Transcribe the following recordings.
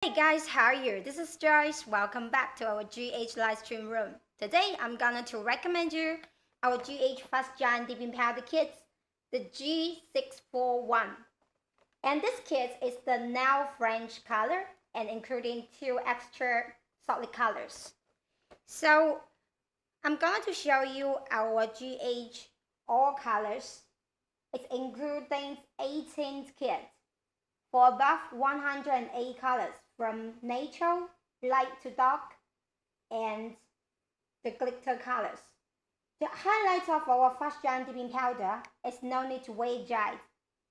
Hey guys, how are you? This is Joyce. Welcome back to our GH Livestream room. Today I'm gonna to recommend you our GH Fast Giant Dipping Powder kits, the G641. And this kit is the now French color and including 2 extra solid colors. So I'm going to show you our GH all colors. It's including 18 kits for above 108 colors from natural, light to dark, and the glitter colors. The highlight of our fast giant dipping powder is no need to wait dry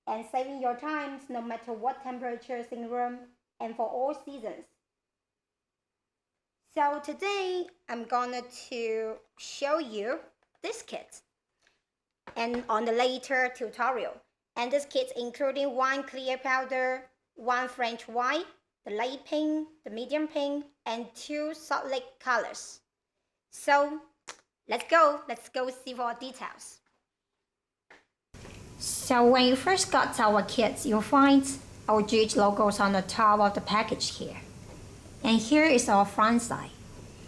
and saving your time no matter what temperatures in the room and for all seasons. So today I'm gonna to show you this kit and on the later tutorial. And this kit including 1 clear powder, 1 French white, the light pink, the medium pink, and 2 solid colors. So let's go see more details. So when you first got our kits, you'll find our GH logos on the top of the package here. And here is our front side.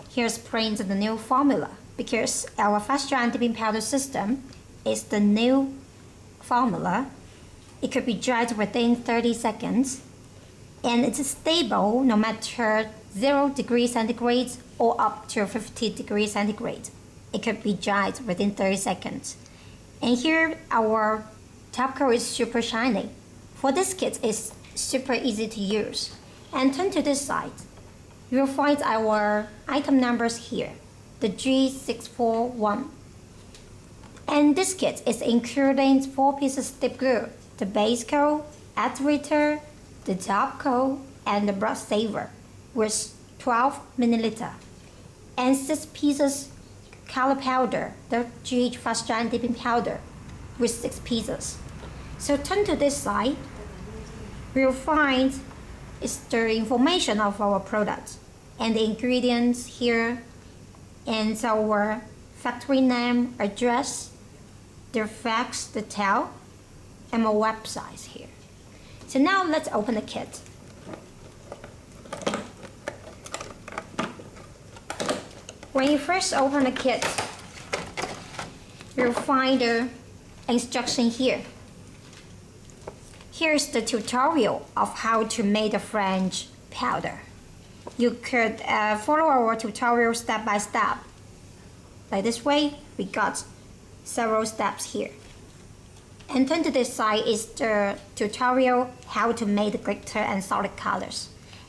Here's printed the new formula because our fast giant dipping powder system is the new formula. It could be dried within 30 seconds and it's stable no matter 0 degrees centigrade or up to 50 degrees centigrade. It could be dried within 30 seconds. And here our top coat is super shiny. For this kit, it's super easy to use. And turn to this side. You'll find our item numbers here, the G641. And this kit is including 4 pieces dip glue, the base coat, activator, the top coat, and the brush saver with 12 ml. And 6 pieces color powder, the GH Fast Giant Dipping Powder with 6 pieces. So turn to this side, you'll find is the information of our product and the ingredients here and our factory name, address, the fax, the tell, and my website here. So now let's open the kit. When you first open the kit, you'll find the instruction here. Here's the tutorial of how to make the French powder. You could follow our tutorial step by step. Like this way, we got several steps here. And turn to this side is the tutorial how to make the glitter and solid colors.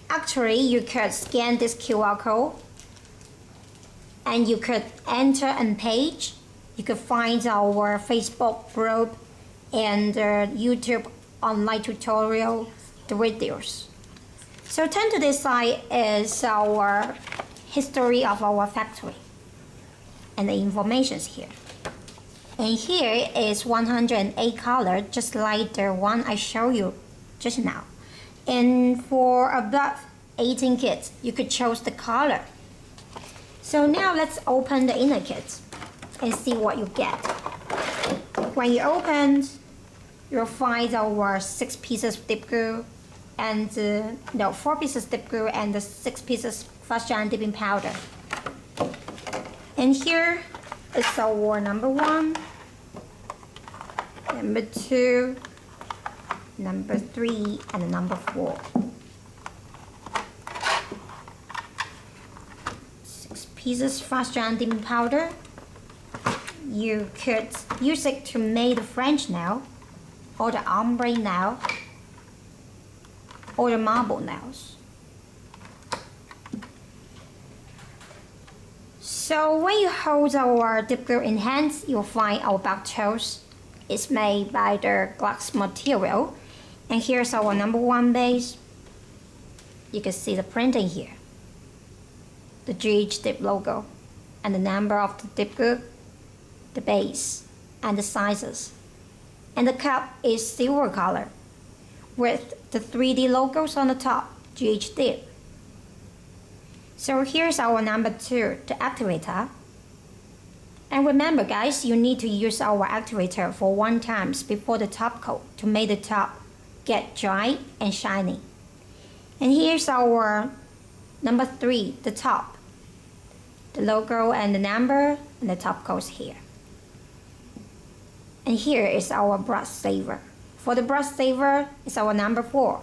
Actually, you could scan this QR code and you could enter a page. You could find our Facebook group and YouTube online tutorial, the videos. So turn to this side is our history of our factory and the informations here. And here is 108 color, just like the one I showed you just now. And for above 18 kits, you could choose the color. So now let's open the inner kit and see what you get. When you open, you'll find our 6 pieces dip glue and 4 pieces dip glue and the 6 pieces fast giant dipping powder. And here is our number 1, number 2, number 3, and number 4. 6 pieces fast giant dipping powder. You could use it to make the French nail, or the ombre nail, or the marble nails. So when you hold our dip glue in hands, you'll find our back toes. It's made by the glass material. And here's our number 1 base. You can see the printing here. The GHdip logo and the number of the dip glue, the base, and the sizes. And the cup is silver color with the 3D logos on the top, GHdip. So here's our number 2, the activator. And remember guys, you need to use our activator for 1 time before the top coat to make the top get dry and shiny. And here's our number 3, the top. The logo and the number and the top goes here. And here is our brush saver. For the brush saver, it's our number 4.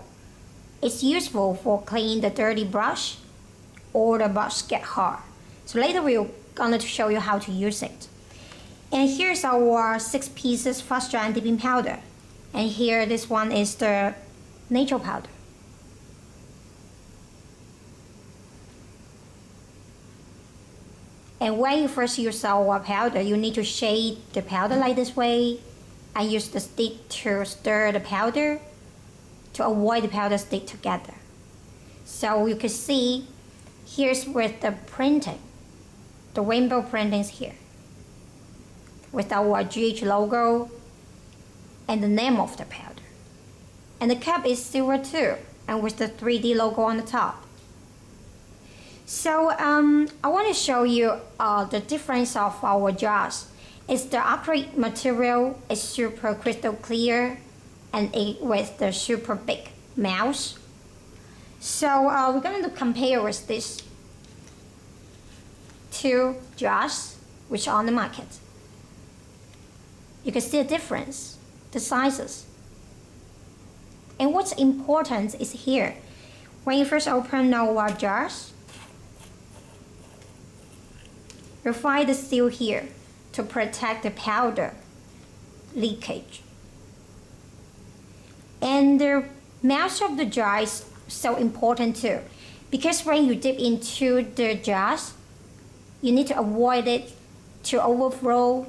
It's useful for cleaning the dirty brush or the brush get hard. So later we're gonna show you how to use it. And here's our 6 pieces fast dry and dipping powder. And here this one is the natural powder. And when you first use our powder, you need to shade the powder like this way and use the stick to stir the powder to avoid the powder stick together. So you can see here's with the printing, the rainbow printings here with our GH logo and the name of the powder. And the cap is silver too, and with the 3D logo on the top. So I want to show you the difference of our jars. It's the acrylic material is super crystal clear and it with the super big mouth. So we're going to compare with these 2 jars which are on the market. You can see the difference, the sizes. And what's important is here, when you first open our jars, you'll find the seal here to protect the powder leakage. And the mouth of the jar is so important too, because when you dip into the jars, you need to avoid it to overflow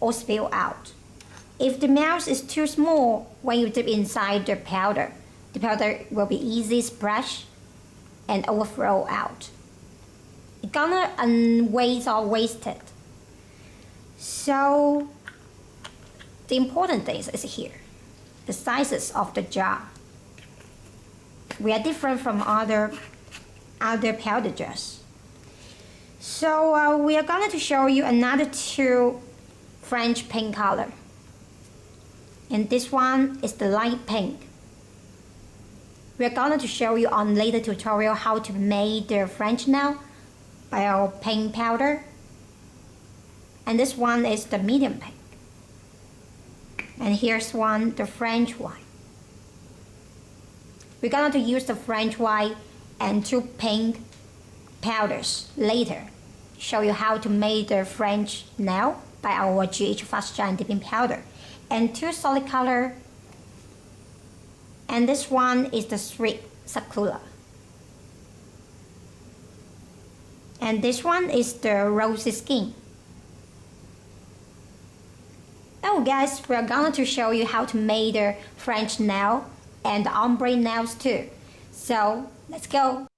or spill out. If the mouth is too small, when you dip inside the powder will be easy splash and overflow out. It's gonna waste or wasted. So the important thing is here, the sizes of the jar. We are different from other powder jars. So we are going to show you another 2 French pink color. And this one is the light pink. We are going to show you on later tutorial how to make the French nail by our pink powder. And this one is the medium pink. And here's one, the French white. We're going to use the French white and 2 pink powders later. Show you how to make the French nail by our GH fast dry and dipping powder. And 2 solid color. And this one is the sweet sakura. And this one is the rosy skin. Now guys, we're going to show you how to make the French nail and the ombre nails too. So let's go.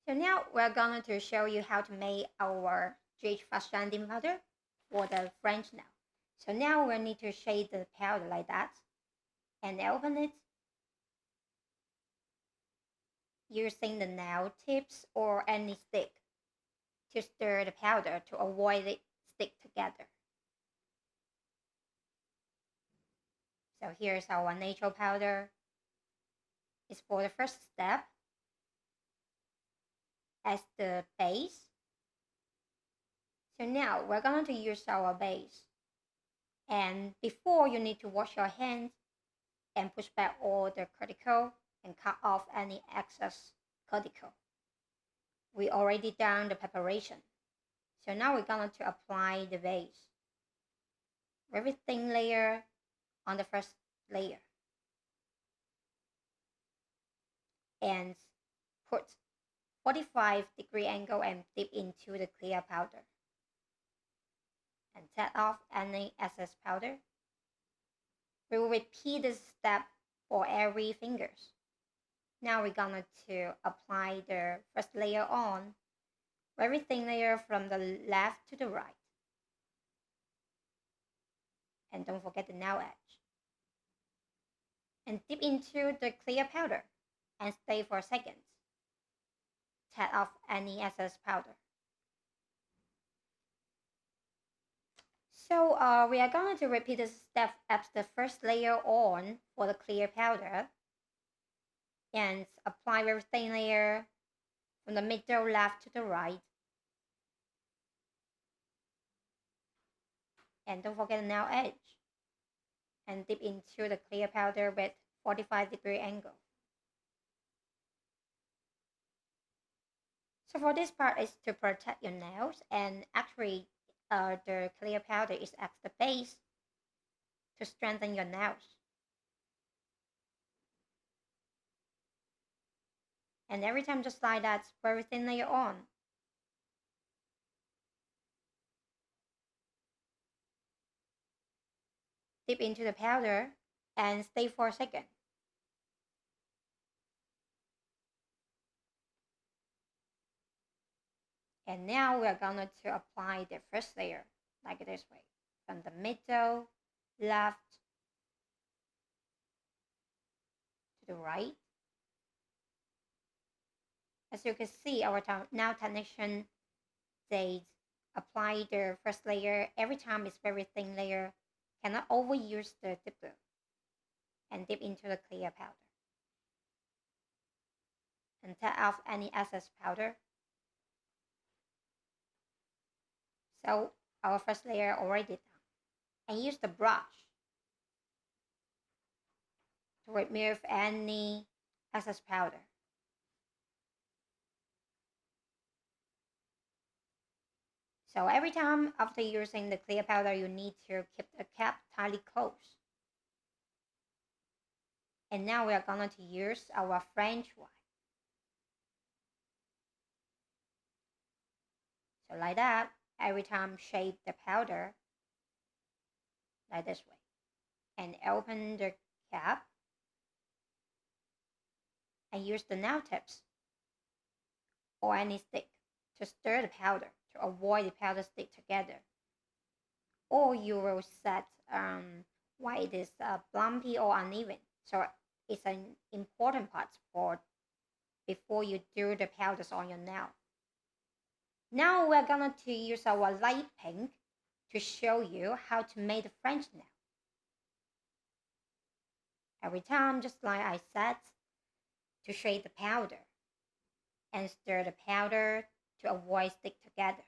So now we're going to show you how to make our GH fast dry and dipping powder for the French nail. So now we need to shade the powder like that and open it using the nail tips or any stick to stir the powder to avoid it stick together. So here's our natural powder. It's for the first step as the base. So now we're going to use our base. And before, you need to wash your hands and push back all the cuticle and cut off any excess cuticle. We already done the preparation. So now we're going to apply the base. Very thin layer on the first layer. And put 45-degree angle and dip into the clear powder. And tap off any excess powder. We will repeat this step for every fingers. Now we're going to apply the first layer on, very thin layer from the left to the right. And don't forget the nail edge. And dip into the clear powder and stay for seconds. Tap off any excess powder. So we are going to repeat this step as the first layer on for the clear powder. and apply very thin layer from the middle left to the right. And don't forget the nail edge. And dip into the clear powder with 45-degree angle. So for this part is to protect your nails, and actually the clear powder is at the base to strengthen your nails. And every time just like that, very thin layer on. Dip into the powder and stay for a second. And now we are going to apply the first layer like this way, from the middle left to the right. As you can see, our nail technician, they apply the first layer every time. It's very thin layer, cannot overuse the dip glue, and dip into the clear powder and tap off any excess powder. So our first layer already done. And use the brush to remove any excess powder. So every time after using the clear powder, you need to keep the cap tightly closed. And now we are going to use our French wipe. So like that, every time shape the powder like this way. And open the cap and use the nail tips or any stick to stir the powder to avoid the powder stick together. Or you will set why it is bumpy or uneven. So it's an important part for before you do the powders on your nail. Now we're going to use our light pink to show you how to make the French nail. Every time, just like I said, to shade the powder and stir the powder to avoid stick together.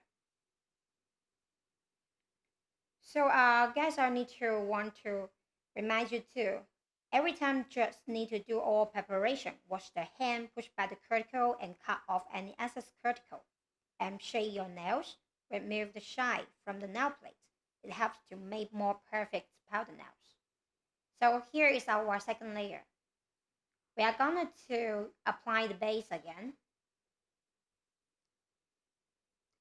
So guys, I want to remind you too, every time just need to do all preparation, wash the hand, push back the cuticle and cut off any excess cuticle. And shade your nails, remove the shine from the nail plate. It helps to make more perfect powder nails. So here is our second layer. We are going to apply the base again.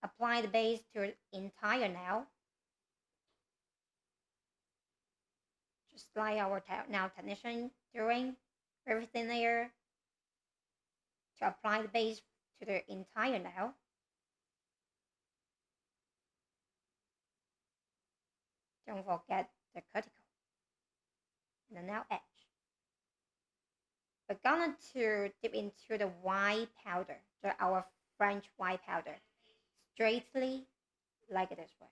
Apply the base to the entire nail. Just like our nail technician doing, very thin layer to apply the base to the entire nail. Don't forget the cuticle and the nail edge. We're going to dip into the white powder, our French white powder, straightly like this way,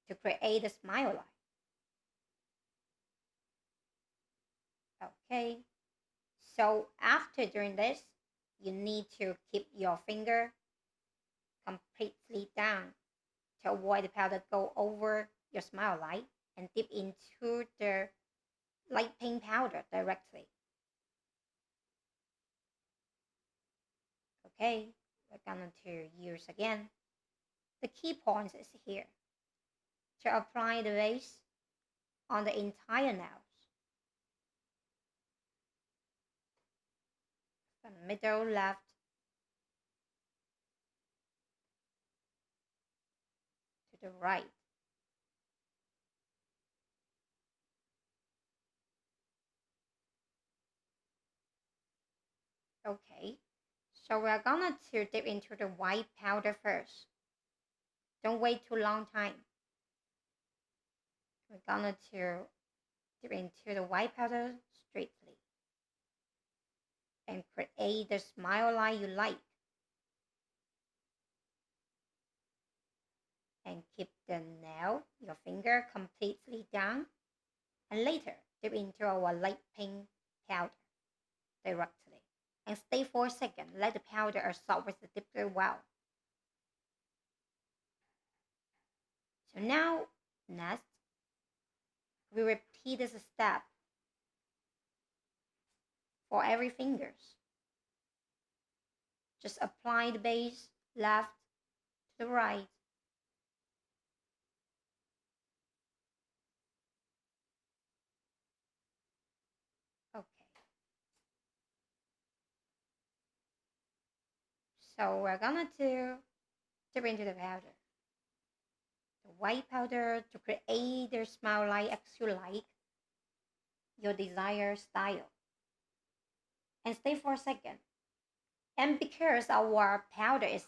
to create a smile line. Okay, so after doing this, you need to keep your finger completely down to avoid the powder go over your smile line, and dip into the light pink powder directly. Okay, we're going to use again. The key point is here, to apply the base on the entire nails. From middle left to the right. Okay, so we're gonna to dip into the white powder first. Don't wait too long time. We're gonna to dip into the white powder straightly and create the smile line you like. And keep the nail, your finger completely down. And later, dip into our light pink powder directly and stay for a second. Let the powder absorb with the dip glue well. So now, next, we repeat this step for every fingers. Just apply the base left to the right. Okay. So we're gonna dip into the powder. The white powder to create the smile like as you like, your desired style. And stay for a second. And because our powder is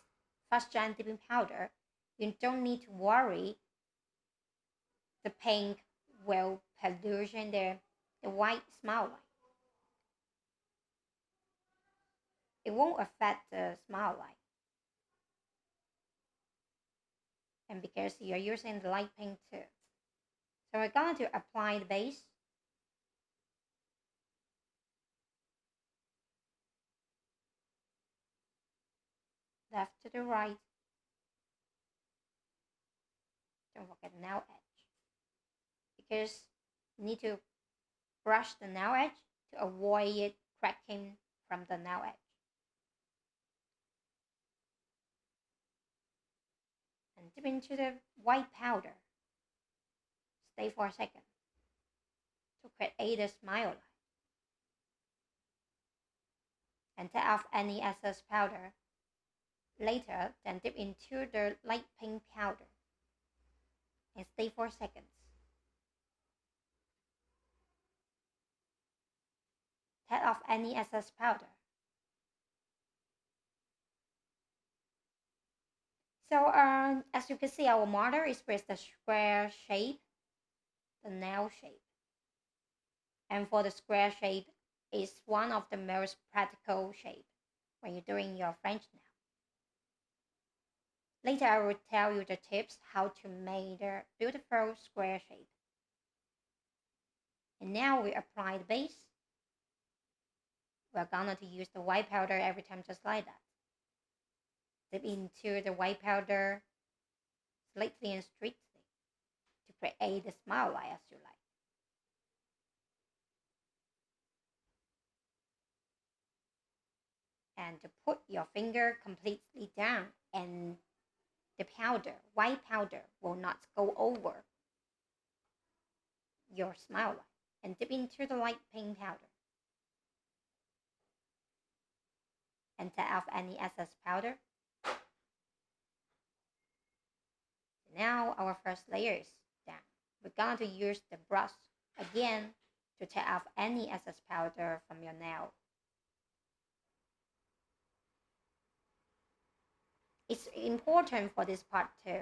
fast giant dipping powder, you don't need to worry the pink will pollution the white smile line. It won't affect the smile line. And because you're using the light pink too. So we're going to apply the base. Left to the right. Don't forget the nail edge. Because you need to brush the nail edge to avoid it cracking from the nail edge. And dip into the white powder. Stay for a second to create a smile line. And take off any excess powder. Later, then dip into the light pink powder and stay for seconds. Take off any excess powder. So as you can see, our model is with the square shape, the nail shape. And for the square shape, is one of the most practical shape when you're doing your French nail. Later, I will tell you the tips how to make the beautiful square shape. And now we apply the base. We're gonna to use the white powder every time just like that. Dip into the white powder slightly and strictly to create the smile line as you like. And to put your finger completely down and the powder, white powder, will not go over your smile line. And dip into the light pink powder. And take off any excess powder. Now our first layer is done. We're going to use the brush again to take off any excess powder from your nail. It's important for this part too,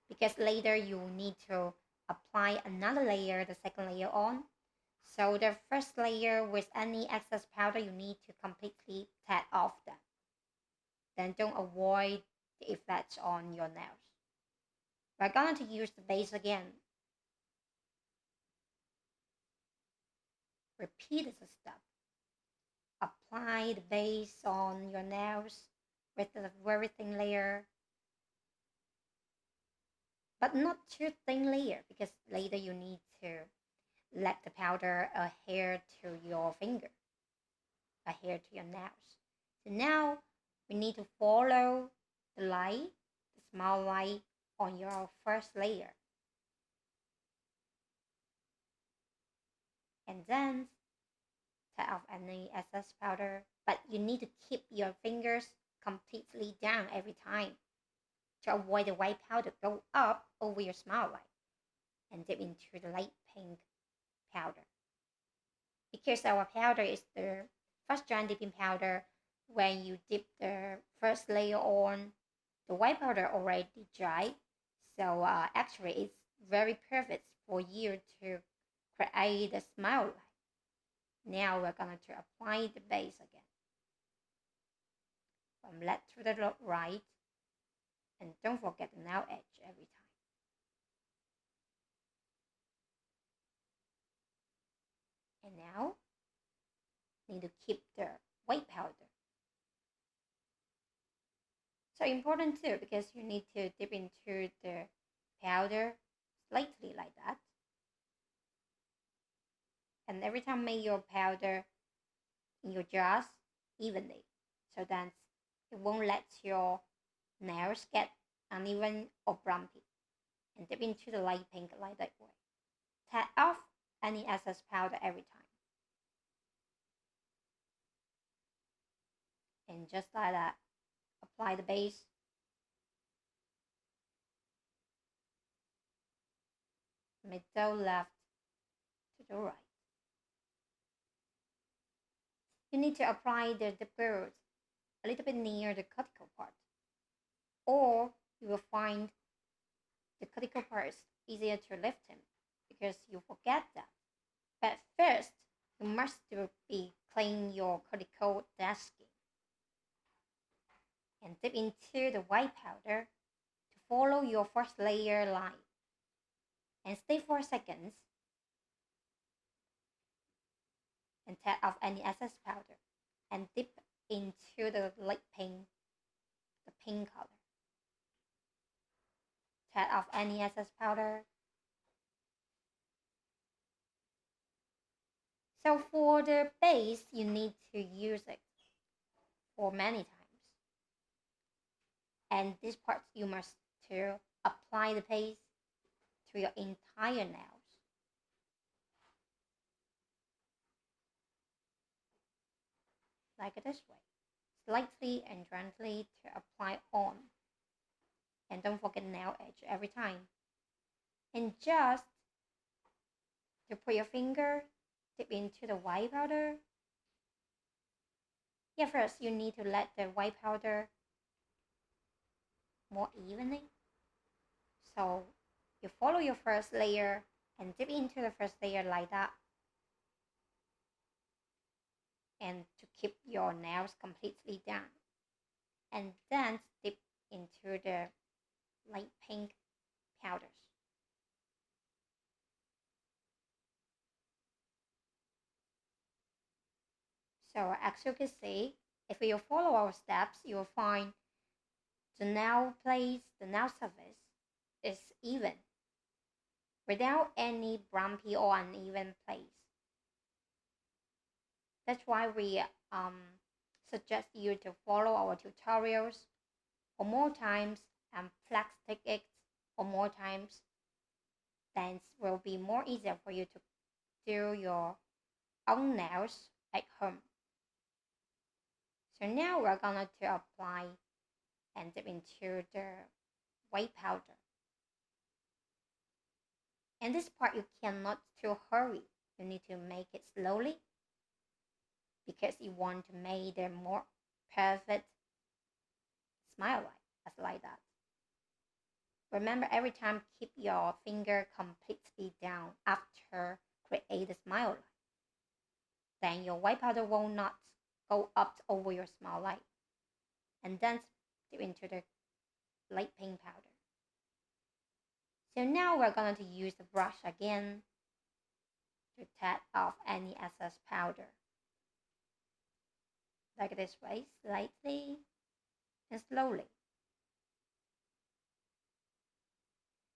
because later you need to apply another layer, the second layer on. So the first layer with any excess powder, you need to completely take off them. Then don't avoid the effects on your nails. We're going to use the base again. Repeat the step. Apply the base on your nails with the very thin layer, but not too thin layer because later you need to let the powder adhere to your finger, adhere to your nails. So now we need to follow the light, the small light on your first layer. And then take off any excess powder, but you need to keep your fingers completely down every time to avoid the white powder go up over your smile line and dip into the light pink powder. Because our powder is the first giant dipping powder, when you dip the first layer on, the white powder already dry. So actually it's very perfect for you to create the smile line. Now we're going to apply the base again. From left to the right. And don't forget the nail edge every time. now, need to keep the white powder. So important too, because you need to dip into the powder slightly like that. And every time make your powder in your jars evenly, so that it won't let your nails get uneven or bumpy. And dip into the light pink like that way. Tap off any excess powder every time. And just like that, apply the base. Middle left to the right. You need to apply the Dip Glue.It a little bit near the cuticle part, or you will find the cuticle part is easier to lift in because you forget that. But first, you must be clean your cuticle dead skin and dip into the white powder to follow your first layer line and stay 4 seconds and tap off any excess powder and dip into the light pink, the pink color. Tap off any excess powder. So for the base, you need to use it for many times. And this part you must to apply the paste to your entire nails. Like this way. Slightly and gently to apply on. And don't forget nail edge every time. And just to put your finger, dip into the white powder. Yeah, first you need to let the white powder more evenly. So you follow your first layer and dip into the first layer like that. And to keep your nails completely down. And then dip into the light pink powders. So as you can see, if you follow our steps, you will find the nail place, the nail surface is even without any bumpy or uneven place. That's why we suggest you to follow our tutorials for more times and practice it for more times. Then it will be more easier for you to do your own nails at home. So now we're going to apply and dip into the white powder. And this part you cannot too hurry. You need to make it slowly because you want to make a more perfect smile like that. Remember, every time keep your finger completely down after create the smile line. Then your white powder will not go up over your smile line. And then dip into the light pink powder. So now we're going to use the brush again to tap off any excess powder. Like this way, slightly and slowly.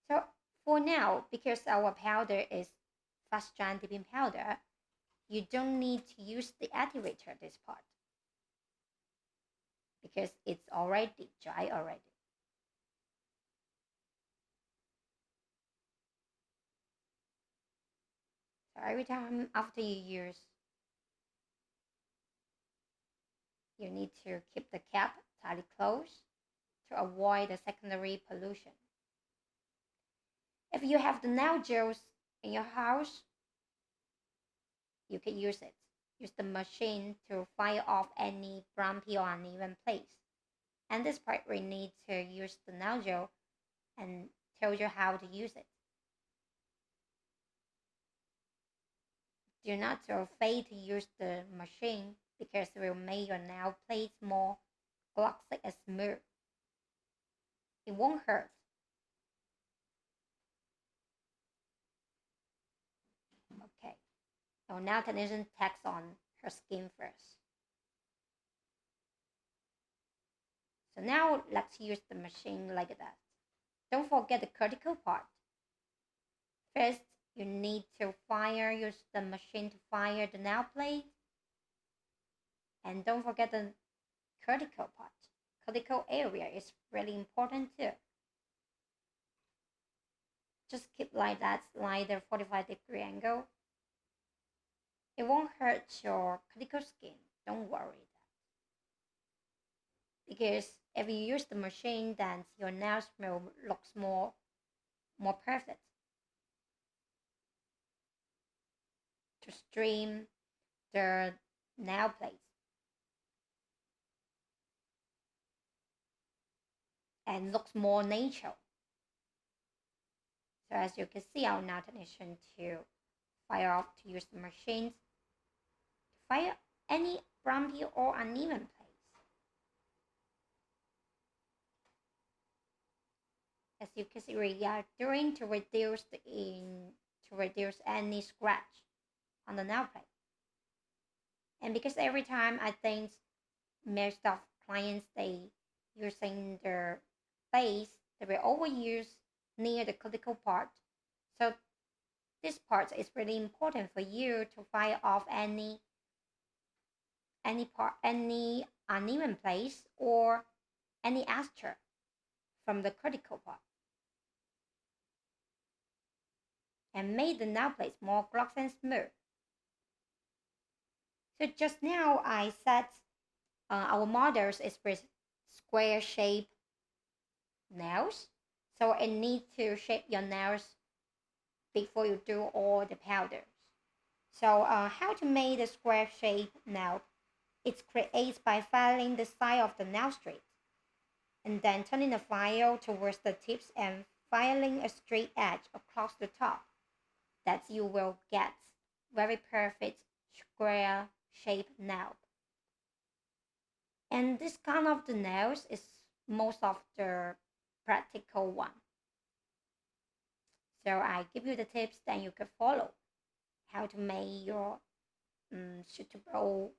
So for now, because our powder is fast dry dipping powder, you don't need to use the activator this part because it's already dry already. So every time after you use, you need to keep the cap tightly closed to avoid the secondary pollution. If you have the nail gels in your house, you can use it. Use the machine to fire off any bumpy or uneven place. And this part we need to use the nail gel and tell you how to use it. Do not afraid to use the machine because it will make your nail plates more glossy and smooth. It won't hurt. Okay. Our nail technician tacks on her skin first. So now let's use the machine like that. Don't forget the critical part. First, you need to use the machine to fire the nail plate. And don't forget the critical part. Critical area is really important too. Just keep like that, like the 45-degree angle. It won't hurt your critical skin. Don't worry that. Because if you use the machine, then your nails will look more perfect. To stream the nail plates. And looks more natural. So as you can see, our nail technician to fire off to use the machines to fire any bumpy or uneven plates. As you can see, we are doing to reduce any scratch on the nail plate. And because every time I think most of clients they using their face, they will overuse near the critical part. So this part is really important for you to fire off any uneven place or any extra from the critical part, and make the nail plates more glossy and smooth. So just now I set our models is with square shape nails, so it needs to shape your nails before you do all the powders. So how to make the square shape nail? It's created by filing the side of the nail straight, and then turning the file towards the tips and filing a straight edge across the top. That you will get very perfect square shape nail. And this kind of the nails is most of the practical one. So I give you the tips, then you can follow how to make your suitable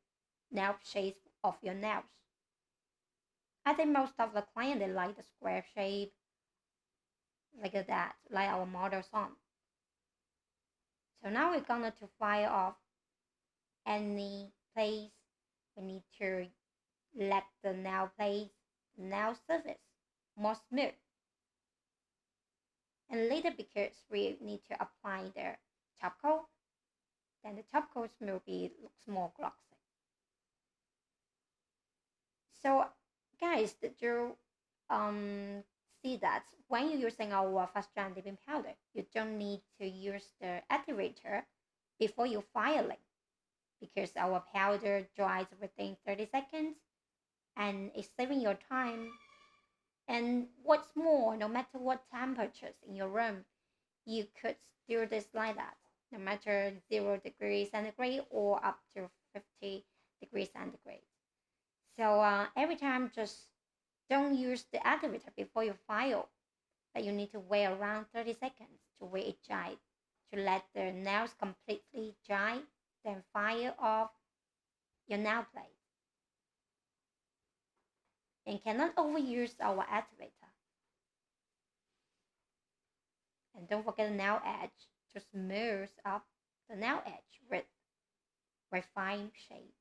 nail shapes of your nails. I think most of the clients they like the square shape like that, like our models on. So now we're gonna to fire off any place we need to let the nail surface more smooth. And later, because we need to apply the top coat, then the top coat will looks more glossy. So guys, did you see that when you're using our fast dry dipping powder, you don't need to use the activator before you filing, because our powder dries within 30 seconds and it's saving your time. And what's more, no matter what temperatures in your room, you could do this like that, no matter 0 degrees centigrade or up to 50 degrees centigrade. So every time, just don't use the activator before you file, but you need to wait around 30 seconds to wait it dry, to let the nails completely dry, then fire off your nail plate. And cannot overuse our activator. And don't forget the nail edge to smooth up the nail edge with refined shape.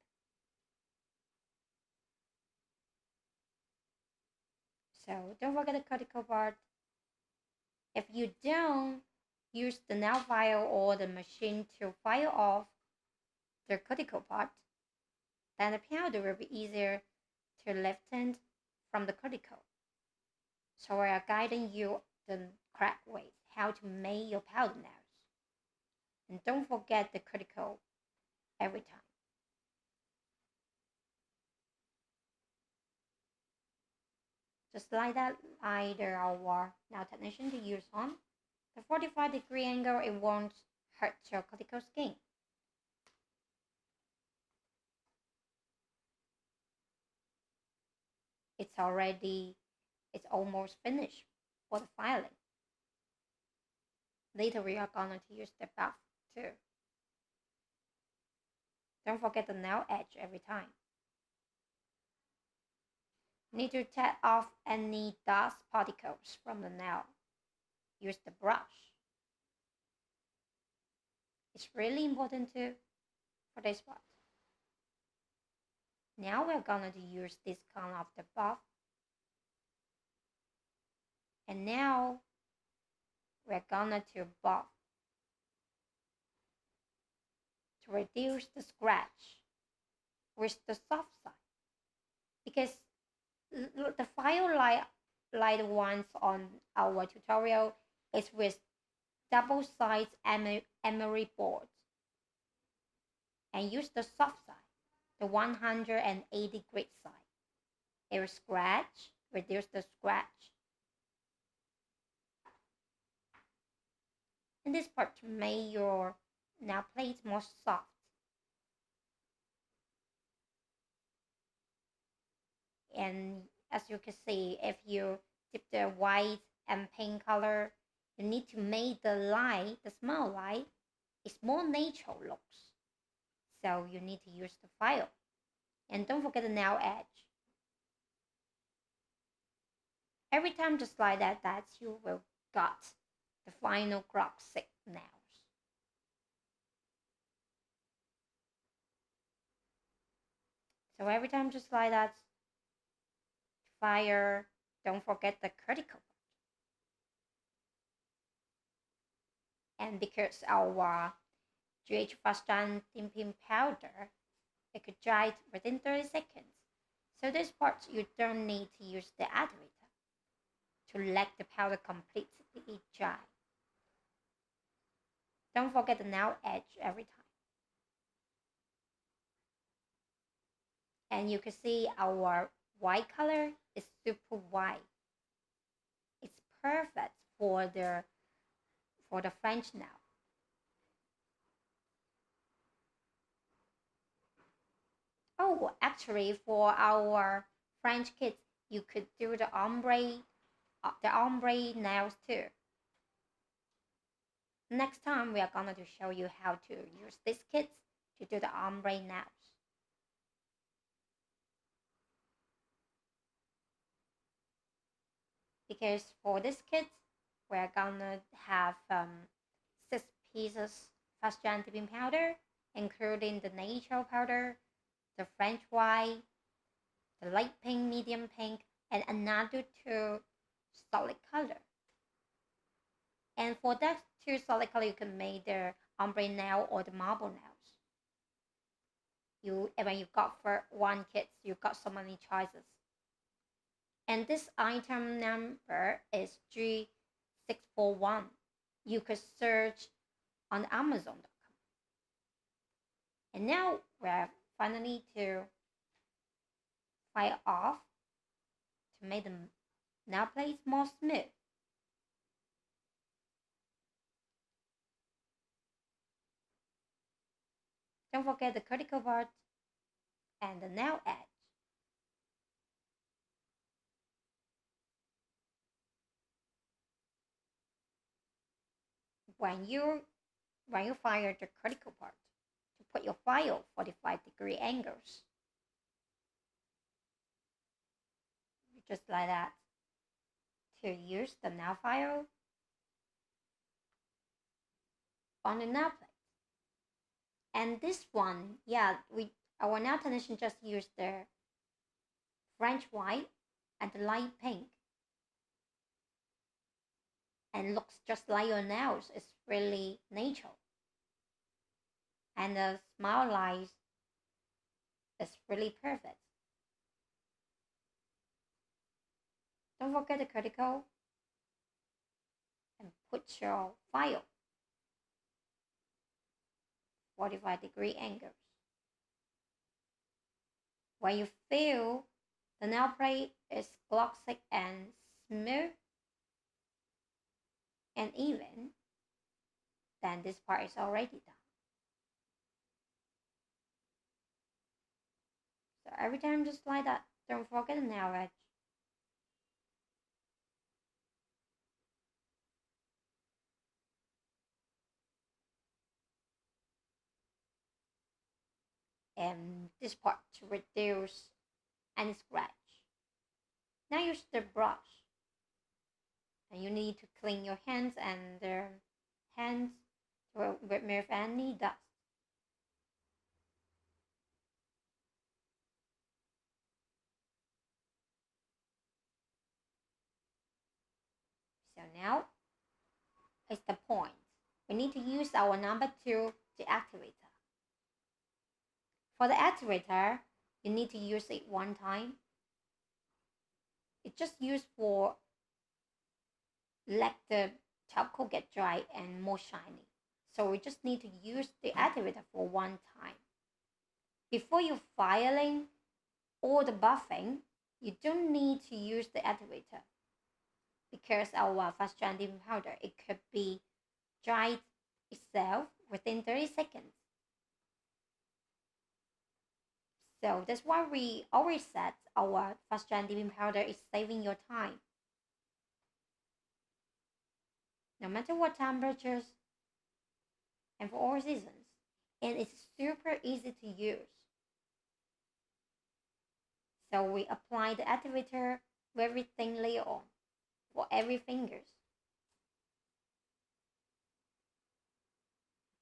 So don't forget the critical part. If you don't use the nail file or the machine to file off the critical part, then the powder will be easier to liften from the critical. So we are guiding you the correct way how to make your powder nails. And don't forget the critical every time. Just like that, either our nail technician to use on. The 45-degree angle, it won't hurt your critical skin. It's almost finished for the filing. Later we are going to use the buff too. Don't forget the nail edge every time. Need to tap off any dust particles from the nail. Use the brush. It's really important too for this part. Now we're gonna use this kind of the buff. And now we're gonna to buff to reduce the scratch with the soft side. Because the firelight ones on our tutorial is with double-sided emery board. And use the soft side, the 180 grit side. It will scratch, reduce the scratch. And this part to make your nail plate more soft. And as you can see, if you dip the white and pink color, you need to make the light, the small light, it's more natural looks. So you need to use the file. And don't forget the nail edge. Every time just like that, that's you will got the final classic nails. So every time just like that, fire, don't forget the critical part. And because our GH fast dipping powder, it could dry within 30 seconds. So this part you don't need to use the activator to let the powder completely dry. Don't forget the nail edge every time. And you can see our white color is super white. It's perfect for the French nail. Oh, actually, for our French kids, you could do the ombre nails too. Next time, we are going to show you how to use these kits to do the ombre nails. Because for this kit, we're gonna have 6 pieces fast dipping powder, including the natural powder, the French white, the light pink, medium pink, and another 2 solid color. And for that 2 solid color, you can make the ombre nail or the marble nails. When you got for one kit, you got so many choices. And this item number is G641. You could search on Amazon.com. And now we're finally to file off to make the nail plates more smooth. Don't forget the critical part and the nail edge. When you fire the critical part, to put your file 45-degree angles. Just like that. To use the nail file on the nail plate. And this one, yeah, our nail technician just used the French white and the light pink. And looks just like your nails. It's really natural. And the smile light is really perfect. Don't forget the critical and put your file 45-degree angles. When you feel the nail plate is glossy and smooth and even, then this part is already done. So every time just like that, don't forget the nail edge. and this part to reduce any scratch. Now use the brush, and you need to clean your hands and the hands to remove any dust. So now is the point. We need to use our number 2, the activator. For the activator, you need to use it one time. It's just used for let the top coat get dry and more shiny. So we just need to use the activator for one time. Before you filing or the buffing, you don't need to use the activator because our fast dry dipping powder, it could be dried itself within 30 seconds. So that's why we always said our fast dry dipping powder is saving your time. No matter what temperatures and for all seasons. And it's super easy to use. So we apply the activator very thin layer on for every fingers.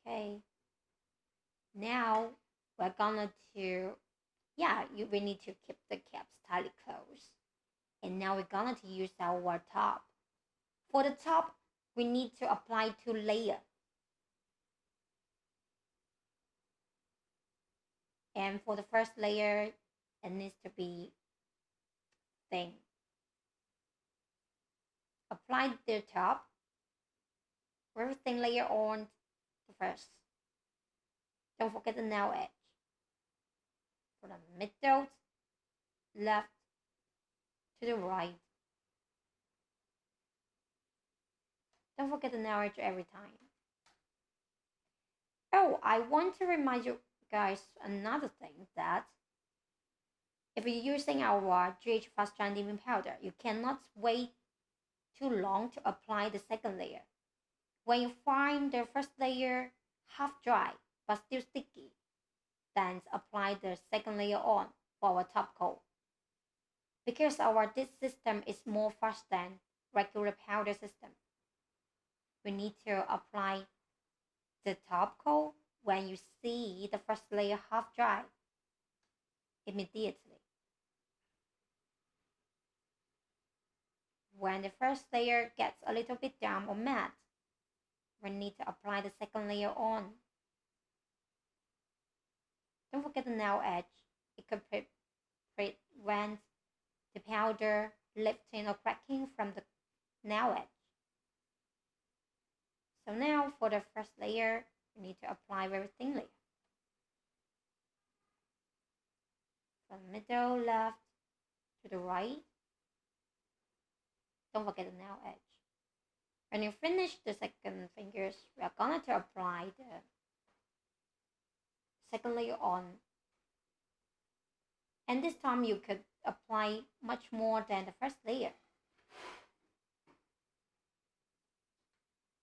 Okay. Now we're gonna we need to keep the caps tightly closed. And now we're gonna use our top. For the top, we need to apply 2 layers. And for the first layer, it needs to be thin. Apply the top, very thin layer on the first. Don't forget the nail edge. For the middle, left to the right. Don't forget the nail edge every time. Oh, I want to remind you guys another thing that if you're using our GH fast dry dipping powder, you cannot wait too long to apply the second layer. When you find the first layer half dry but still sticky, then apply the second layer on for our top coat. Because this system is more fast than regular powder system, we need to apply the top coat when you see the first layer half dry immediately. When the first layer gets a little bit damp or matte, we need to apply the second layer on. Don't forget the nail edge. It could prevent the powder lifting or cracking from the nail edge. So now for the first layer, you need to apply very thin layer. From middle left to the right. Don't forget the nail edge. When you finish the second fingers, we are going to apply the second layer on. And this time you could apply much more than the first layer.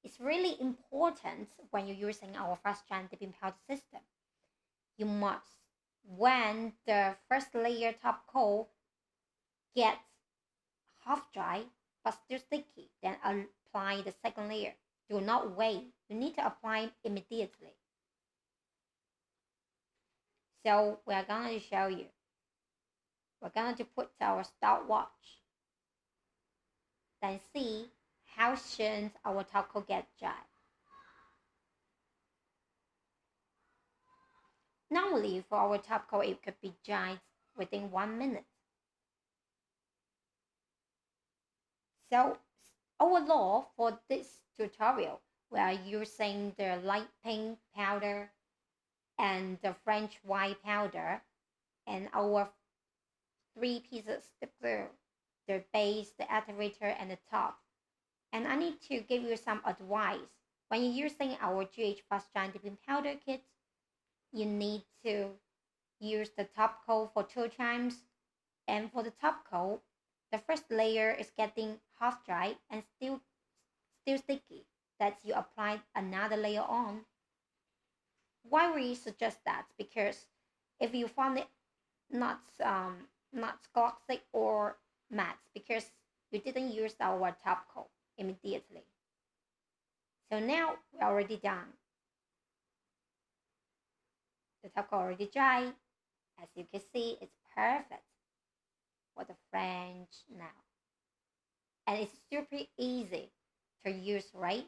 It's really important when you're using our fast dry dipping powder system. You must, when the first layer top coat gets half dry but still sticky, then apply the second layer. Do not wait. You need to apply immediately. So we're going to show you. We're going to put our stopwatch. Then see how soon our top coat gets dry. Normally for our top coat, it could be dried within 1 minute. So overall, for this tutorial, we are using the light pink powder and the French white powder and our 3 pieces of glue, the base, the activator, and the top. And I need to give you some advice. When you're using our GH fast dry dipping powder kit, you need to use the top coat for 2 times. And for the top coat, the first layer is getting half dry and still sticky. That's you apply another layer on. Why we suggest that? Because if you find it not glossy or matte because you didn't use our top coat immediately. So now we're already done. The top coat already dry. As you can see, it's perfect for the French nail. And it's super easy to use, right?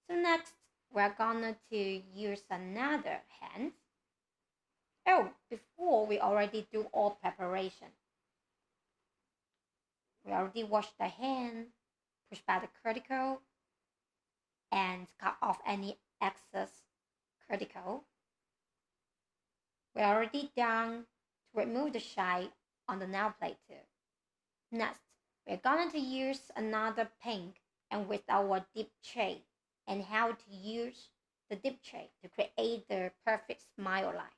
So next, we're gonna to use another hand. Oh, before we already do all preparation. We already washed the hand, push back the cuticle, and cut off any excess cuticle. We're already done to remove the shine on the nail plate too. Next, we're going to use another pink and with our dip tray and how to use the dip tray to create the perfect smile line.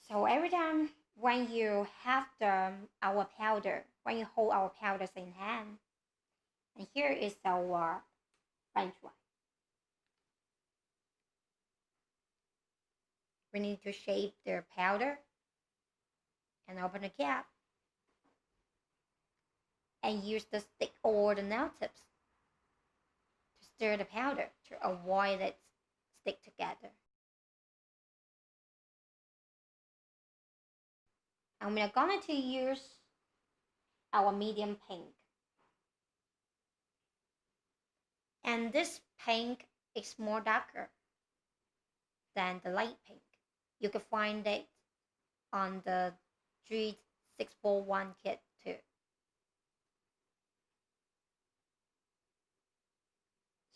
So every time when you have our powder, when you hold our powders in hand, and here is our French white. We need to shape the powder and open the cap and use the stick or the nail tips to stir the powder to avoid it stick together. And we are going to use our medium pink. And this pink is more darker than the light pink. You can find it on the G641 kit too.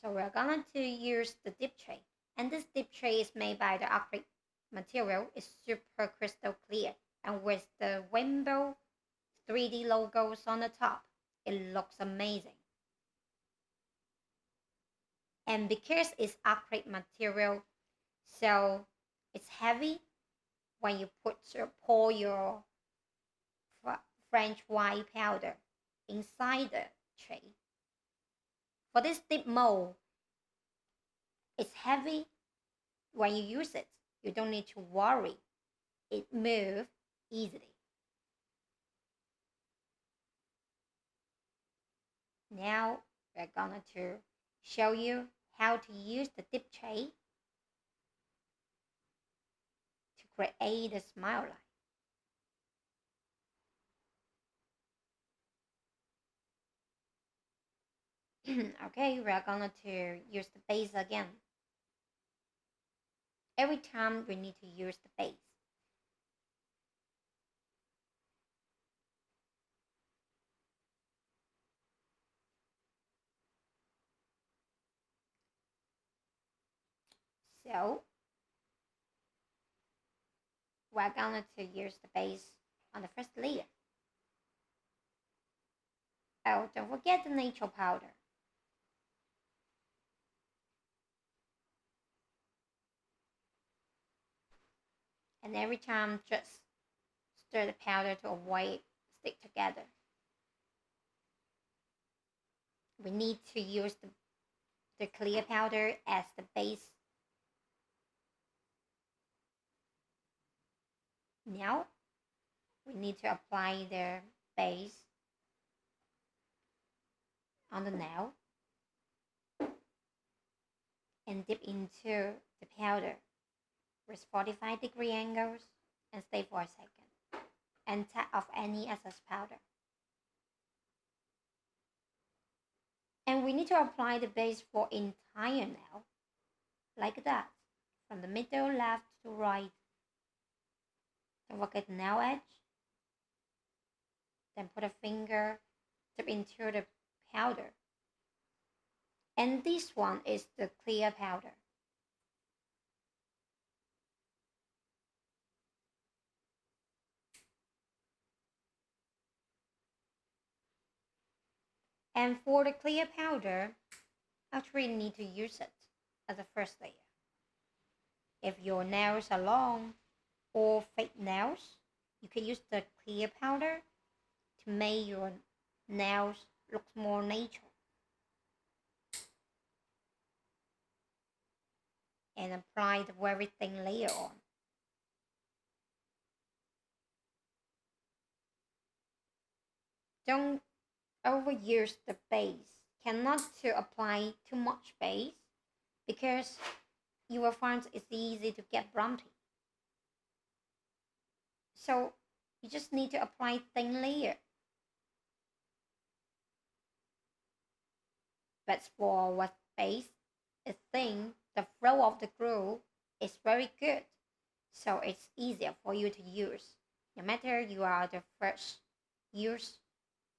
So we're going to use the dip tray. And this dip tray is made by the acrylic material. It's super crystal clear. And with the rainbow 3D logos on the top, it looks amazing. And because it's acrylic material, so it's heavy when you pour your French white powder inside the tray. For this dip mold, it's heavy. When you use it, you don't need to worry. It moves easily. Now we're going to show you how to use the dip tray to create a smile line. Okay, we're going to use the base again. Every time we need to use the base. So we're going to use the base on the first layer. Oh, don't forget the natural powder. And every time just stir the powder to avoid stick together. We need to use the clear powder as the base. Now we need to apply the base on the nail and dip into the powder with 45-degree angles and stay for a second and tap off any excess powder. And we need to apply the base for entire nail like that, from the middle left to right. Don't forget the nail edge. Then put a finger, dip into the powder. And this one is the clear powder. And for the clear powder, actually you need to use it as a first layer. If your nails are long or fake nails, you can use the clear powder to make your nails look more natural. and apply the very thin layer on. Don't overuse the base. Cannot to apply too much base because you will find it's easy to get bumpy. So you just need to apply thin layer. But for what base is thin, the flow of the glue is very good. So it's easier for you to use. No matter you are the first use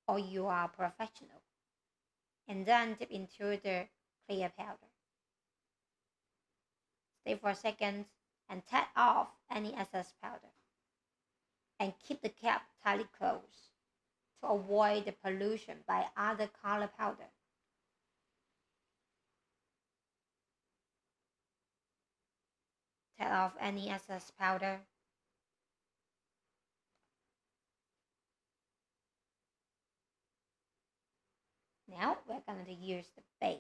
or you are professional. And then dip into the clear powder. Stay for a second and tap off any excess powder. And keep the cap tightly closed to avoid the pollution by other color powder. Tap off any excess powder. Now we're going to use the base.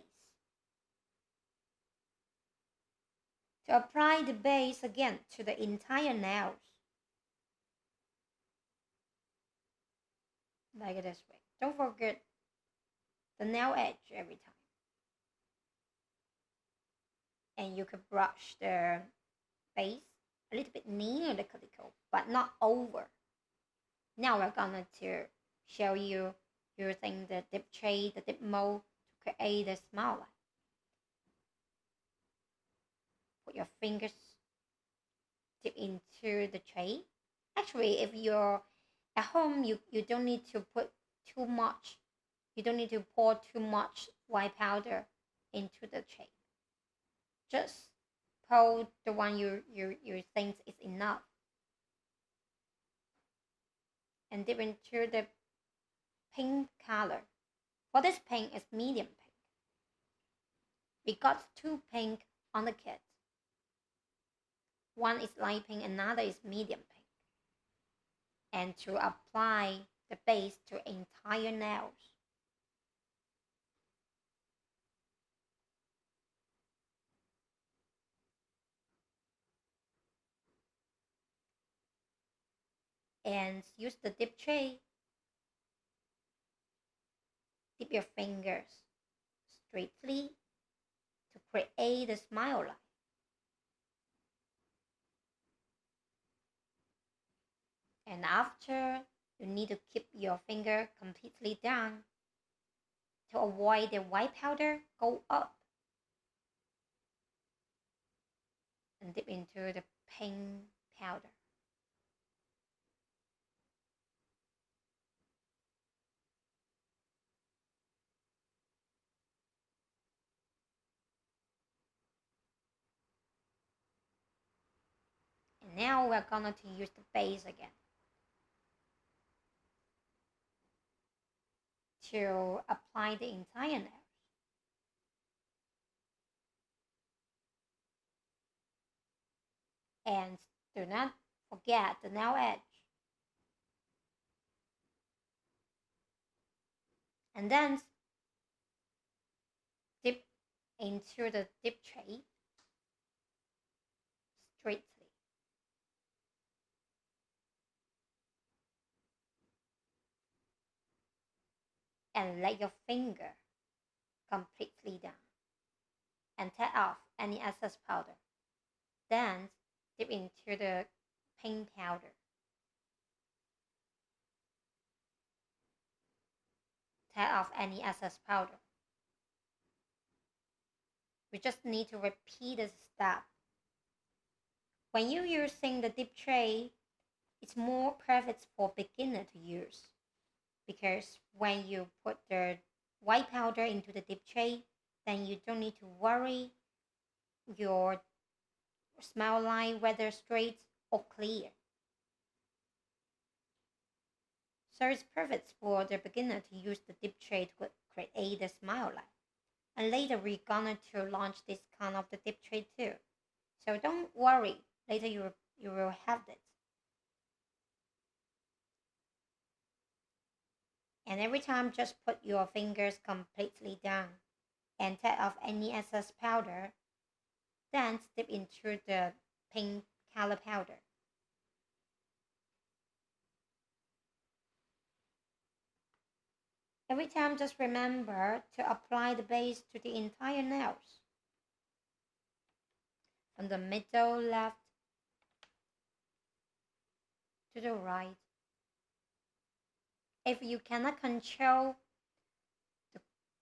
To apply the base again to the entire nails. Like this way. Don't forget the nail edge every time. And you could brush the base a little bit near the cuticle, but not over. Now we're going to show you using the dip tray, the dip mold to create a smile line. Put your fingers dip into the tray. Actually, if you're at home, you don't need to put too much. You don't need to pour too much white powder into the tray. Just pour the one you think is enough. And dip into the pink color. For this pink, it's medium pink. We got two pink on the kit. One is light pink, another is medium pink. And to apply the base to entire nails. And use the dip tray. Dip your fingers straightly to create a smile line. And after, you need to keep your finger completely down to avoid the white powder go up. And dip into the pink powder. And now we're going to use the base again to apply the entire nail. And do not forget the nail edge. And then dip into the dip tray straightly. And let your finger completely down. And tap off any excess powder. Then dip into the pink powder. Tap off any excess powder. We just need to repeat this step. When you're using the dip tray, it's more perfect for beginner to use. Because when you put the white powder into the dip tray, then you don't need to worry your smile line whether straight or clear. So it's perfect for the beginner to use the dip tray to create a smile line. And later we're gonna to launch this kind of the dip tray too. So don't worry, later you will have it. And every time just put your fingers completely down and tap off any excess powder. Then dip into the pink color powder. Every time, just remember to apply the base to the entire nails. From the middle left to the right. If you cannot control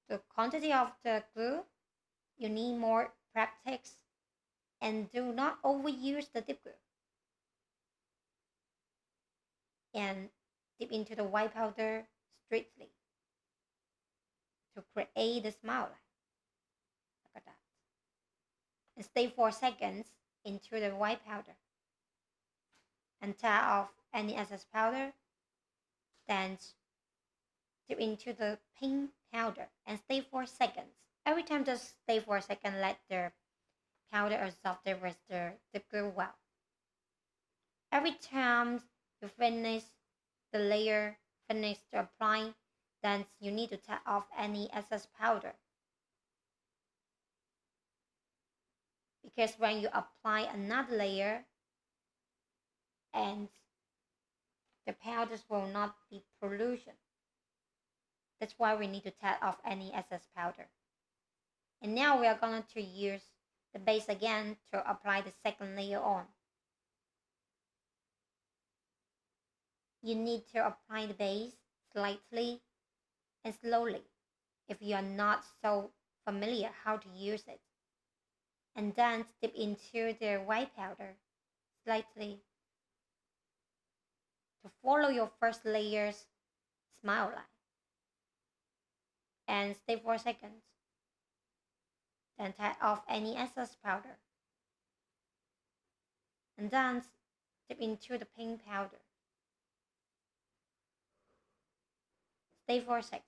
the quantity of the glue, you need more practice, and do not overuse the dip glue. And dip into the white powder strictly to create the smile line. Look at that. And stay 4 seconds into the white powder. And tap off any excess powder. Then dip into the pink powder and stay 4 seconds. Every time, just stay 4 seconds, let the powder absorb with the dip glue well. Every time you finish the layer, finish to apply, then you need to tap off any excess powder. Because when you apply another layer, and the powders will not be pollution. That's why we need to tap off any excess powder. And now we are going to use the base again to apply the second layer on. You need to apply the base slightly and slowly if you are not so familiar how to use it. And then dip into the white powder slightly to follow your first layer's smile line. And stay 4 seconds. Then tap off any excess powder. And then dip into the pink powder. Stay 4 seconds.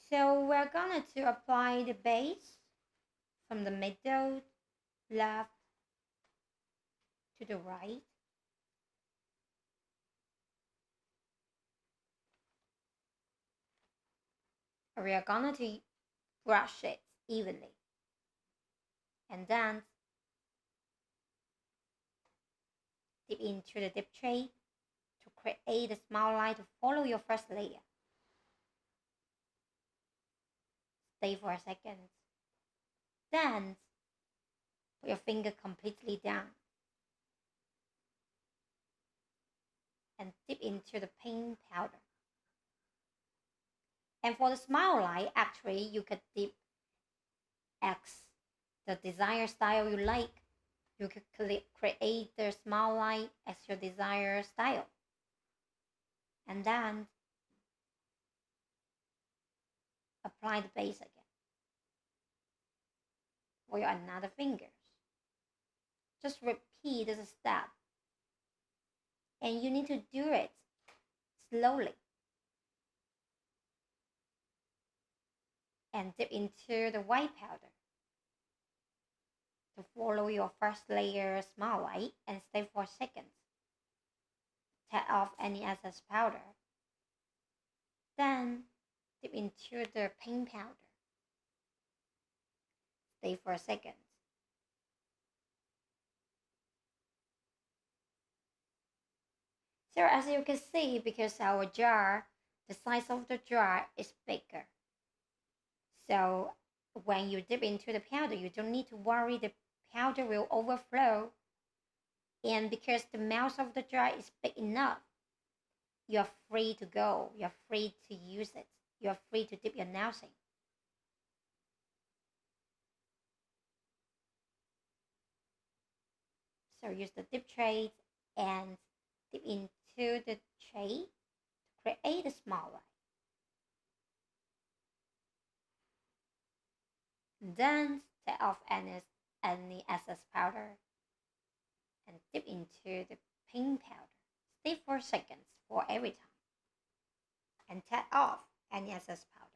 So we're going to apply the base from the middle left to the right. We are going to brush it evenly. And then dip into the dip tray to create a smile line to follow your first layer. Stay for a second. Then put your finger completely down and dip into the pink powder. And for the smile line, actually you could dip X the desired style you like. You could create the smile line as your desired style. And then apply the base again for your another fingers. Just repeat this step. And you need to do it slowly. And dip into the white powder to follow your first layer smile line and stay 4 seconds. Tap off any excess powder. Then dip into the pink powder. Stay for a second. So as you can see, because our jar, the size of the jar is bigger. So when you dip into the powder, you don't need to worry the powder will overflow. And because the mouth of the jar is big enough, you're free to go. You're free to use it. You're free to dip your nails in. So use the dip tray and dip into the tray to create a small line. Then take off any excess powder and dip into the pink powder. Stay 4 seconds for every time. And take off any excess powder.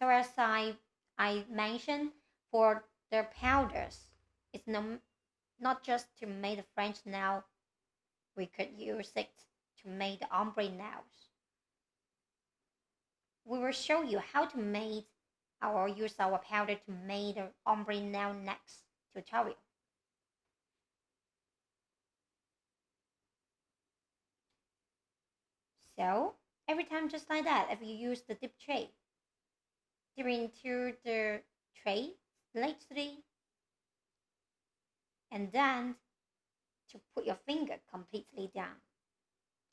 So as I mentioned, for the powders, It's not just to make the French nail, we could use it to make the ombre nails. We will show you how to use our powder to make the ombre nail next tutorial. So every time just like that, if you use the dip tray, dip into the tray slightly, and then to put your finger completely down.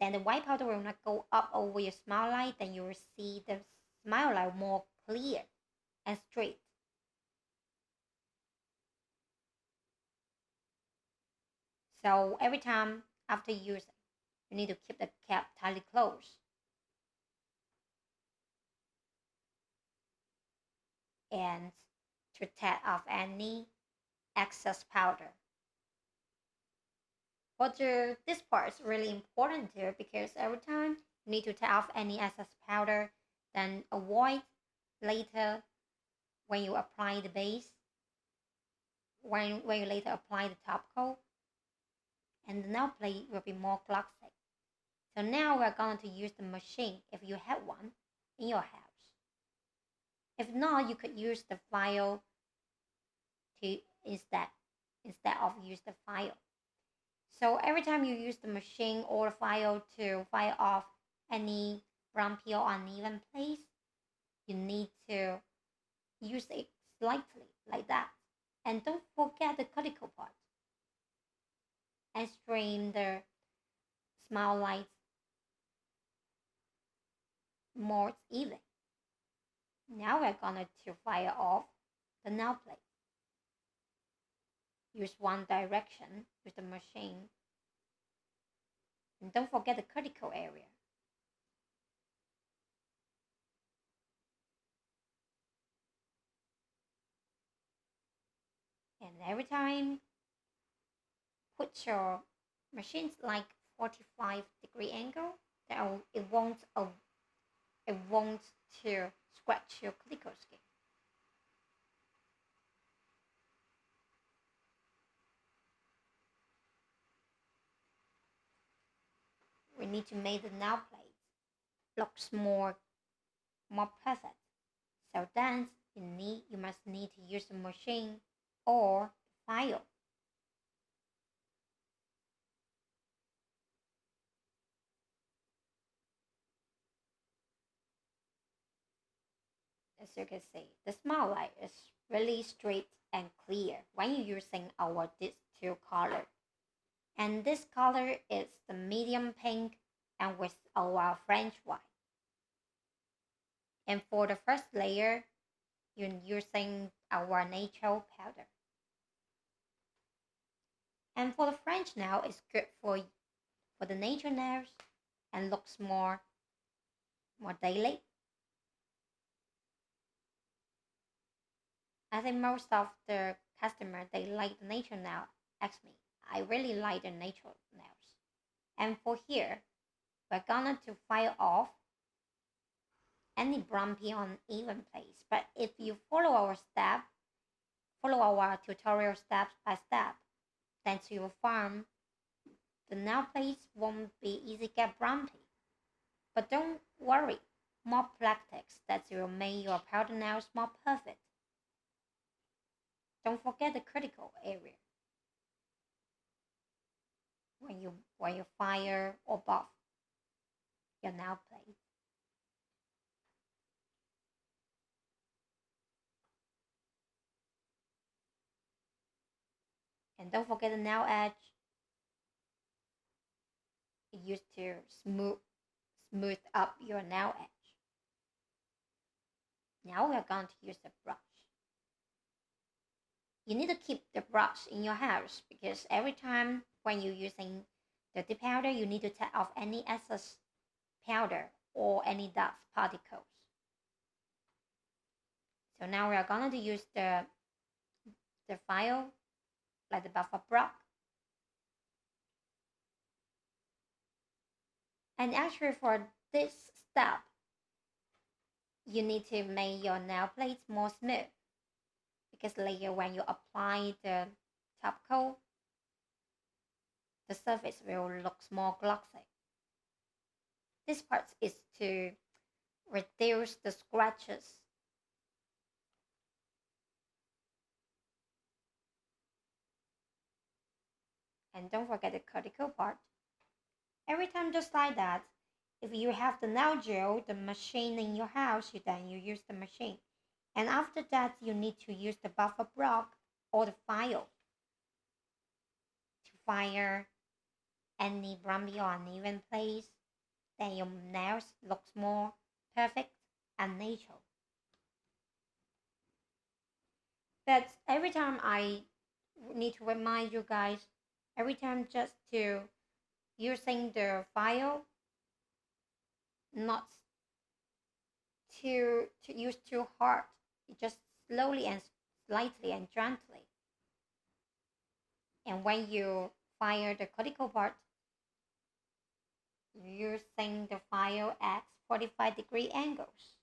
Then the white powder will not go up over your smile line, then you will see the smile line more clear and straight. So every time after using, you need to keep the cap tightly closed. And to tap off any excess powder. But this part is really important too, because every time you need to take off any excess powder, then avoid later when you apply the base, when you later apply the top coat, and the nail plate will be more glossy. So now we're going to use the machine if you have one in your house. If not, you could use the file to instead of use the file. So every time you use the machine or file to file off any brown peel or uneven place, you need to use it slightly like that. And don't forget the cuticle part. And stream the smile lights more even. Now we're going to file off the nail plate. Use one direction with the machine. And don't forget the cuticle area. And every time, put your machines like 45-degree angle, then it won't to scratch your cuticle skin. We need to make the nail plate looks more perfect. So then you must need to use the machine or file. As you can see, the smile line is really straight and clear when you're using these two colors. And this color is the medium pink and with our French white. And for the first layer, you're using our natural powder. And for the French nail, it's good for the nature nails and looks more daily. I think most of the customers, they like the nature nail. Ask me, I really like the natural nails. And for here, we're gonna to file off any bumpy on even place. But if you follow our tutorial step by step, then you will find the nail plates won't be easy get bumpy. But don't worry, more practice that will make your powder nails more perfect. Don't forget the critical area. When you fire or buff your nail plate. And don't forget the nail edge. It used to smooth up your nail edge. Now we're going to use the brush. You need to keep the brush in your house because every time when you're using the dip powder, you need to take off any excess powder or any dust particles. So now we are going to use the file like the buffer brush. And actually for this step, you need to make your nail plates more smooth because later when you apply the top coat, the surface will look more glossy. This part is to reduce the scratches. And don't forget the cuticle part. Every time just like that, if you have the nail gel, the machine in your house, then you use the machine. And after that, you need to use the buffer block or the file to fire any bumpy or uneven place. Then your nails looks more perfect and natural. But every time I need to remind you guys, every time just to using the file, not to use too hard, just slowly and slightly and gently. And when you fire the cuticle part, using the file at 45-degree angles.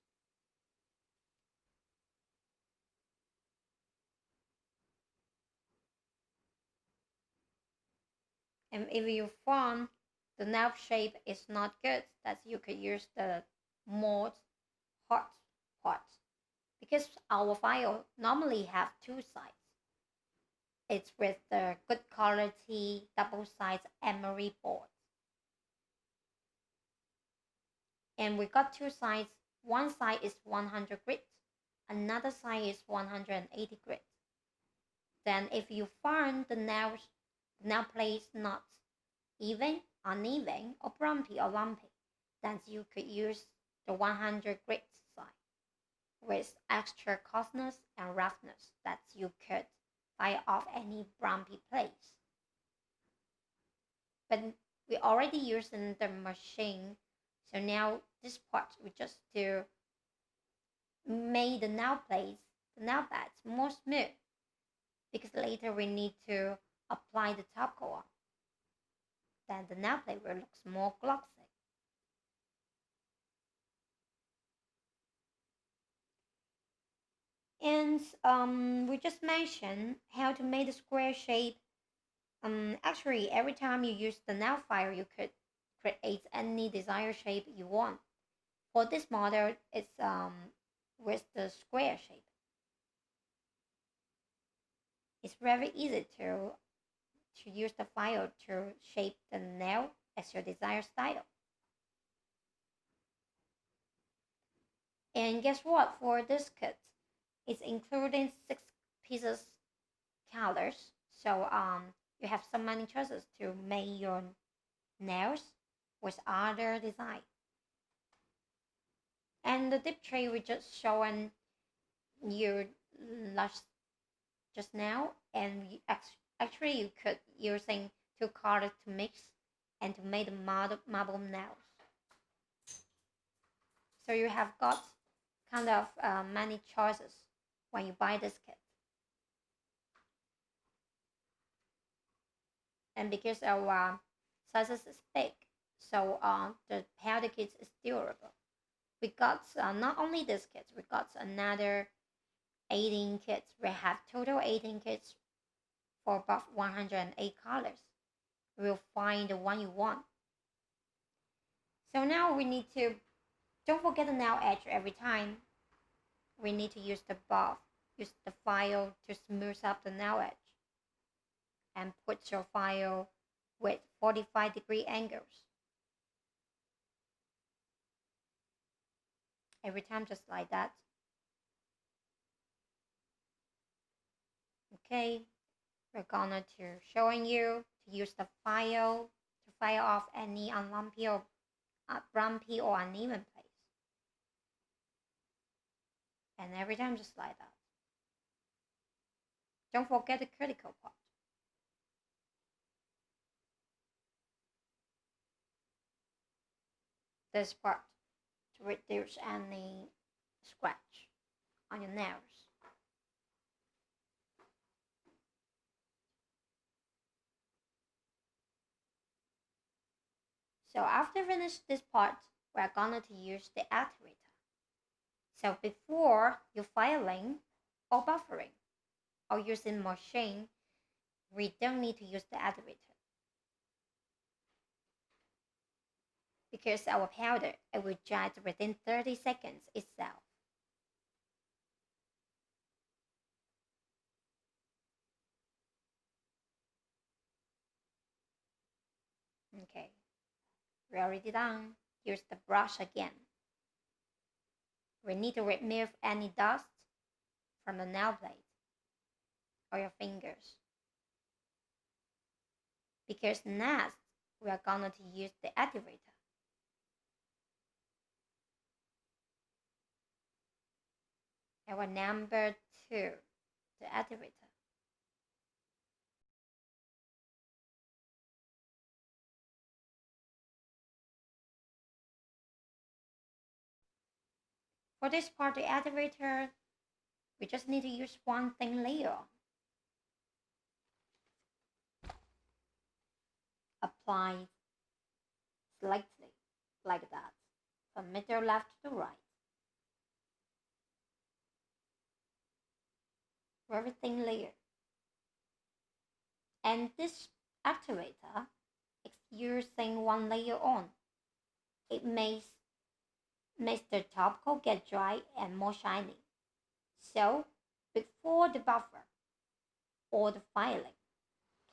And if you found the nail shape is not good, that you could use the more hard part. Because our file normally have two sides. It's with the good quality double-sided emery board. And we got two sides. One side is 100 grit, another side is 180 grit. Then if you find the nail place not even, uneven, or bumpy or lumpy, then you could use the 100 grit side with extra coarseness and roughness that you could fire off any bumpy place. But we already using the machine, so now this part we just to make the nail plates, the nail beds more smooth, because later we need to apply the top coat on. Then the nail plate will look more glossy. And we just mentioned how to make the square shape. Actually, every time you use the nail file, you could create any desired shape you want. For this model, it's with the square shape. It's very easy to use the file to shape the nail as your desired style. And guess what? For this kit, it's including 6 pieces colors. So you have so many choices to make your nails with other design. And the dip tray we just showing you just now, and actually you could using 2 colors to mix and to make the marble nails. So you have got kind of many choices when you buy this kit. And because our sizes is big, so the powder kit is durable. We got not only this kit, we got another 18 kits. We have total 18 kits for about 108 colors. We'll find the one you want. So now we need to, don't forget the nail edge every time. We need to use the buff, use the file to smooth up the nail edge. And put your file with 45-degree angles. Every time just like that. Okay, we're gonna to showing you to use the file to fire off any lumpy or bumpy or uneven place. And every time just like that. Don't forget the critical part. This part to reduce any scratch on your nails. So after finish this part, we're gonna to use the activator. So before you filing or buffering or using machine, we don't need to use the activator because our powder it will dry within 30 seconds itself. Okay, we're already done. Use the brush again. We need to remove any dust from the nail plate or your fingers. Because next, we are going to use the activator. Our number 2, the activator. For this part, the activator, we just need to use one thin layer. Apply slightly, like that, from middle left to right. Very thin layer. And this activator is using one layer on. It makes the top coat get dry and more shiny. So, before the buffer or the filing,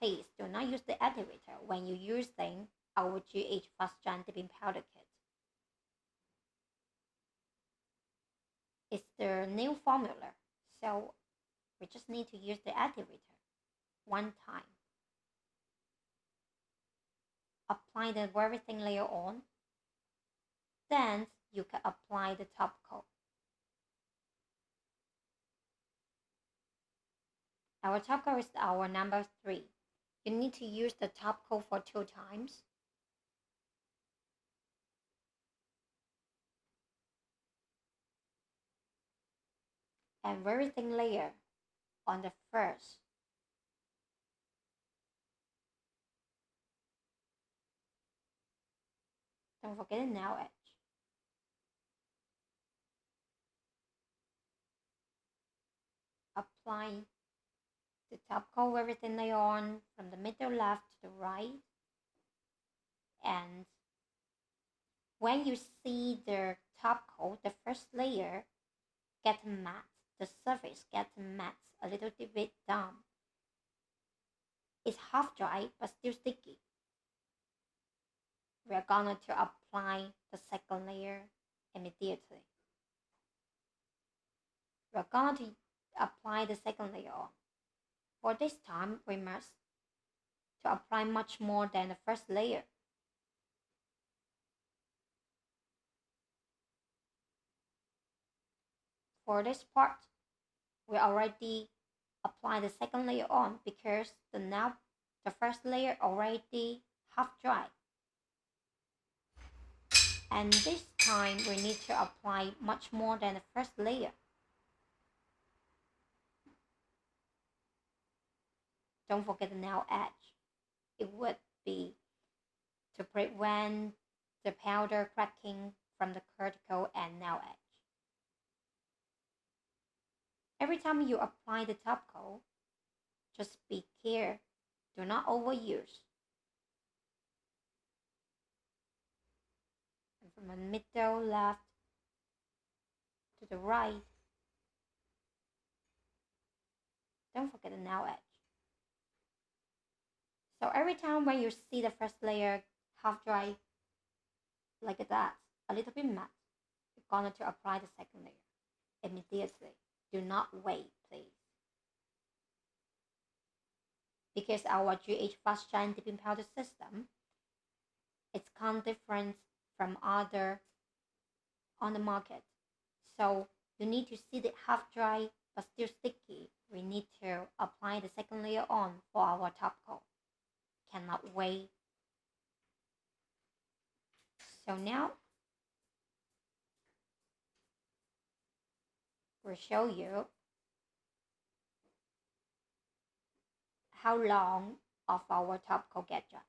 please do not use the activator when you're using our GH Fast Dry Dipping Powder Kit. It's the new formula, so we just need to use the activator one time. Apply the very thin layer on, then you can apply the top coat. Our top coat is our number 3. You need to use the top coat for 2 times. And very thin layer on the first. Don't forget the nail edge. Apply the top coat very thin layer on from the middle left to the right. And when you see the top coat, the first layer get matte, the surface gets matte, a little bit down. It's half dry but still sticky. We're going to apply the second layer immediately. We're going to apply the second layer on. For this time, we must to apply much more than the first layer. For this part, we already applied the second layer on because the first layer already half dry. And this time we need to apply much more than the first layer. Don't forget the nail edge. It would be to prevent the powder cracking from the cuticle and nail edge. Every time you apply the top coat, just be careful. Do not overuse. And from the middle left to the right, don't forget the nail edge. So every time when you see the first layer half dry like that, a little bit matte, you're going to apply the second layer immediately. Do not wait, please. Because our GH Fast Dry Dipping Powder system, it's kind of different from other on the market. So you need to see the half dry but still sticky. We need to apply the second layer on for our top coat. Cannot wait. So now we'll show you how long of our top coat get dry.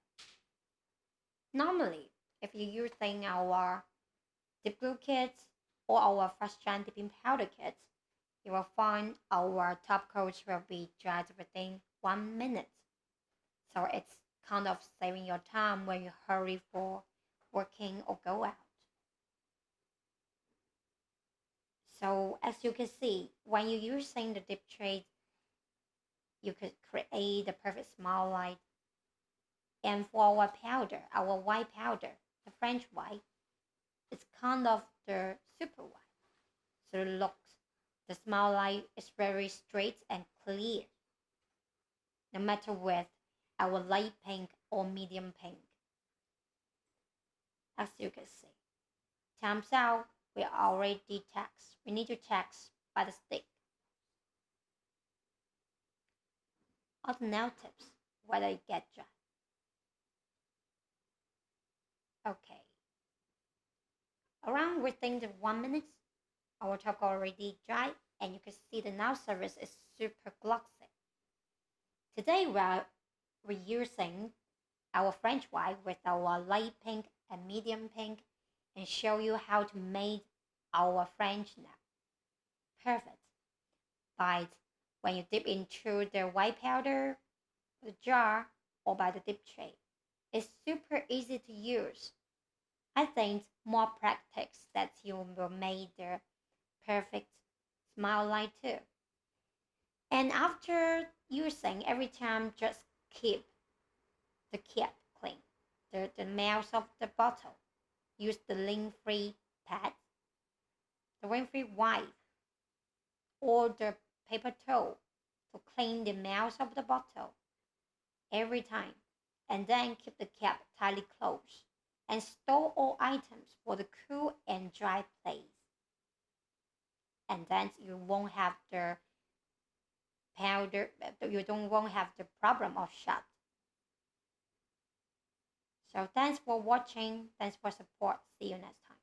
Normally, if you're using our Dip Glue kits or our Fast Dry Dipping Powder kits, you will find our top coats will be dried within 1 minute. So it's kind of saving your time when you hurry for working or go out. So as you can see, when you're using the dip tray, you could create the perfect smile line. And for our powder, our white powder, the French white, it's kind of the super white. So it looks, the smile line is very straight and clear, no matter with our light pink or medium pink. As you can see. Times out, we already text. We need to text by the stick. Other nail tips, whether it get dry. Okay. Around within the 1 minute, our top already dry, and you can see the nail surface is super glossy. Today we're reusing our French white with our light pink and medium pink and show you how to make our French nail. Perfect. But when you dip into the white powder, the jar, or by the dip tray, it's super easy to use. I think more practice that you will make the perfect smile line too. And after using, every time just keep the cap clean. The mouth of the bottle. Use the lint-free pad, the lint-free wipe, or the paper towel to clean the mouth of the bottle every time. And then keep the cap tightly closed and store all items for the cool and dry place. And then you won't have the powder, you don't won't have the problem of shut. So thanks for watching. Thanks for support. See you next time.